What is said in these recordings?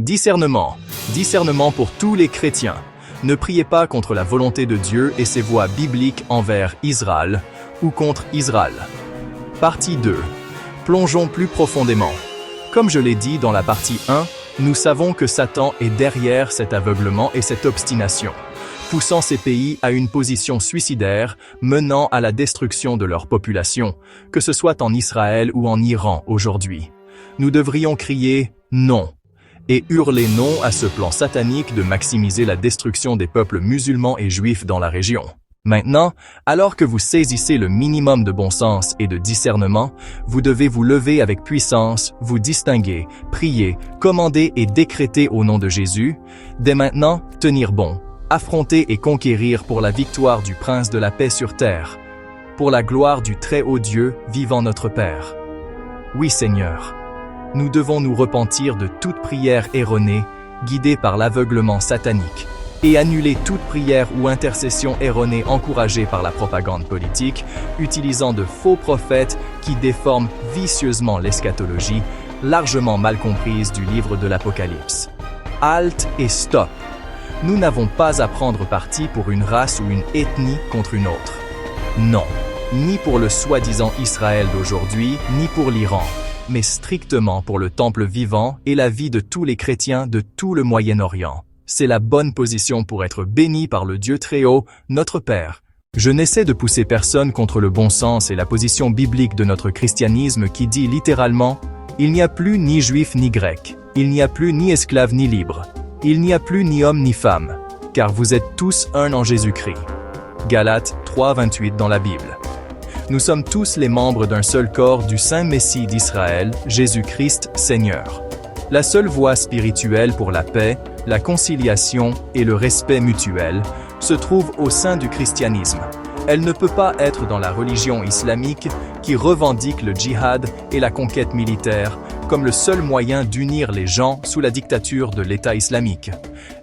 Discernement. Discernement pour tous les chrétiens. Ne priez pas contre la volonté de Dieu et ses voies bibliques envers Israël ou contre Israël. Partie 2. Plongeons plus profondément. Comme je l'ai dit dans la partie 1, nous savons que Satan est derrière cet aveuglement et cette obstination, poussant ces pays à une position suicidaire, menant à la destruction de leur population, que ce soit en Israël ou en Iran aujourd'hui. Nous devrions crier « non » et hurler non à ce plan satanique de maximiser la destruction des peuples musulmans et juifs dans la région. Maintenant, alors que vous saisissez le minimum de bon sens et de discernement, vous devez vous lever avec puissance, vous distinguer, prier, commander et décréter au nom de Jésus, dès maintenant, tenir bon, affronter et conquérir pour la victoire du Prince de la paix sur terre, pour la gloire du Très-Haut Dieu, vivant notre Père. Oui Seigneur, nous devons nous repentir de toute prière erronée, guidée par l'aveuglement satanique, et annuler toute prière ou intercession erronée encouragée par la propagande politique, utilisant de faux prophètes qui déforment vicieusement l'eschatologie, largement mal comprise du livre de l'Apocalypse. Halte et stop! Nous n'avons pas à prendre parti pour une race ou une ethnie contre une autre. Non, ni pour le soi-disant Israël d'aujourd'hui, ni pour l'Iran, mais strictement pour le temple vivant et la vie de tous les chrétiens de tout le Moyen-Orient. C'est la bonne position pour être béni par le Dieu Très-Haut, notre Père. Je n'essaie de pousser personne contre le bon sens et la position biblique de notre christianisme qui dit littéralement « Il n'y a plus ni juif ni grec, il n'y a plus ni esclave ni libre, il n'y a plus ni homme ni femme, car vous êtes tous un en Jésus-Christ. » Galates 3:28 dans la Bible. Nous sommes tous les membres d'un seul corps du Saint Messie d'Israël, Jésus-Christ Seigneur. La seule voie spirituelle pour la paix, la conciliation et le respect mutuel se trouve au sein du christianisme. Elle ne peut pas être dans la religion islamique qui revendique le djihad et la conquête militaire comme le seul moyen d'unir les gens sous la dictature de l'État islamique.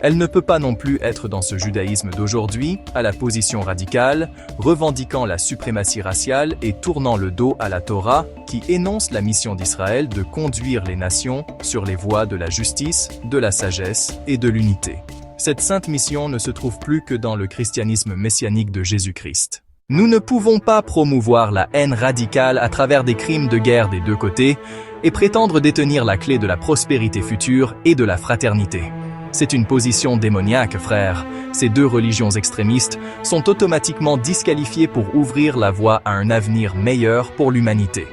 Elle ne peut pas non plus être dans ce judaïsme d'aujourd'hui, à la position radicale, revendiquant la suprématie raciale et tournant le dos à la Torah, qui énonce la mission d'Israël de conduire les nations sur les voies de la justice, de la sagesse et de l'unité. Cette sainte mission ne se trouve plus que dans le christianisme messianique de Jésus-Christ. Nous ne pouvons pas promouvoir la haine radicale à travers des crimes de guerre des deux côtés et prétendre détenir la clé de la prospérité future et de la fraternité. C'est une position démoniaque, frère. Ces deux religions extrémistes sont automatiquement disqualifiées pour ouvrir la voie à un avenir meilleur pour l'humanité.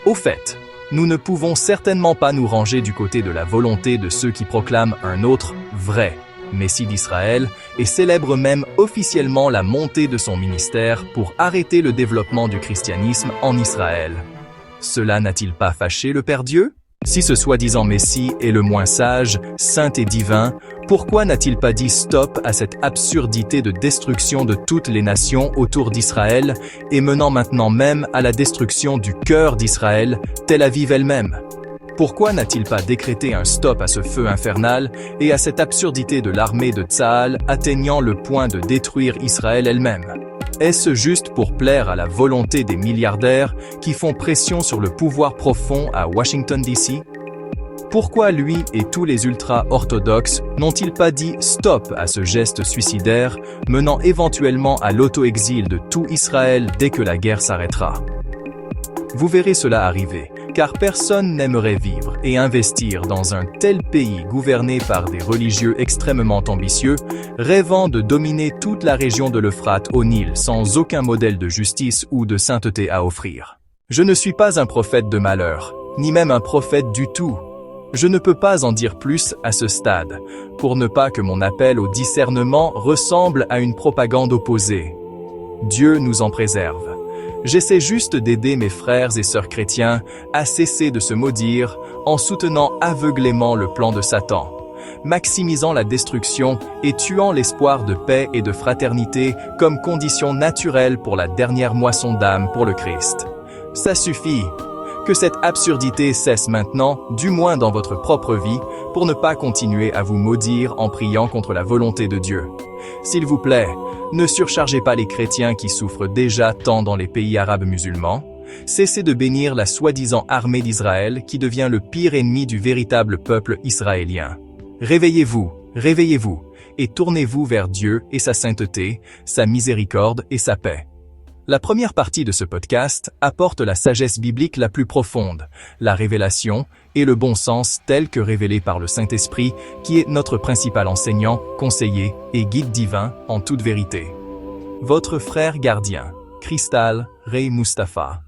Au fait, nous ne pouvons certainement pas nous ranger du côté de la volonté de ceux qui proclament un autre vrai Messie d'Israël et célèbrent même officiellement la montée de son ministère pour arrêter le développement du christianisme en Israël. Cela n'a-t-il pas fâché le Père Dieu? Si ce soi-disant Messie est le moins sage, saint et divin, pourquoi n'a-t-il pas dit stop à cette absurdité de destruction de toutes les nations autour d'Israël et menant maintenant même à la destruction du cœur d'Israël, Tel Aviv elle-même? Pourquoi n'a-t-il pas décrété un stop à ce feu infernal et à cette absurdité de l'armée de Tsahal atteignant le point de détruire Israël elle-même? Est-ce juste pour plaire à la volonté des milliardaires qui font pression sur le pouvoir profond à Washington D.C.? Pourquoi lui et tous les ultra-orthodoxes n'ont-ils pas dit stop à ce geste suicidaire menant éventuellement à l'auto-exil de tout Israël dès que la guerre s'arrêtera? Vous verrez cela arriver, car personne n'aimerait vivre et investir dans un tel pays gouverné par des religieux extrêmement ambitieux, rêvant de dominer toute la région de l'Euphrate au Nil sans aucun modèle de justice ou de sainteté à offrir. Je ne suis pas un prophète de malheur, ni même un prophète du tout. Je ne peux pas en dire plus à ce stade, pour ne pas que mon appel au discernement ressemble à une propagande opposée. Dieu nous en préserve. J'essaie juste d'aider mes frères et sœurs chrétiens à cesser de se maudire en soutenant aveuglément le plan de Satan, maximisant la destruction et tuant l'espoir de paix et de fraternité comme condition naturelle pour la dernière moisson d'âme pour le Christ. Ça suffit. Que cette absurdité cesse maintenant, du moins dans votre propre vie, pour ne pas continuer à vous maudire en priant contre la volonté de Dieu. S'il vous plaît, ne surchargez pas les chrétiens qui souffrent déjà tant dans les pays arabes musulmans. Cessez de bénir la soi-disant armée d'Israël qui devient le pire ennemi du véritable peuple israélien. Réveillez-vous, réveillez-vous, et tournez-vous vers Dieu et sa sainteté, sa miséricorde et sa paix. La première partie de ce podcast apporte la sagesse biblique la plus profonde, la révélation et le bon sens tel que révélé par le Saint-Esprit, qui est notre principal enseignant, conseiller et guide divin en toute vérité. Votre frère gardien, Cristal Ray Mustapha.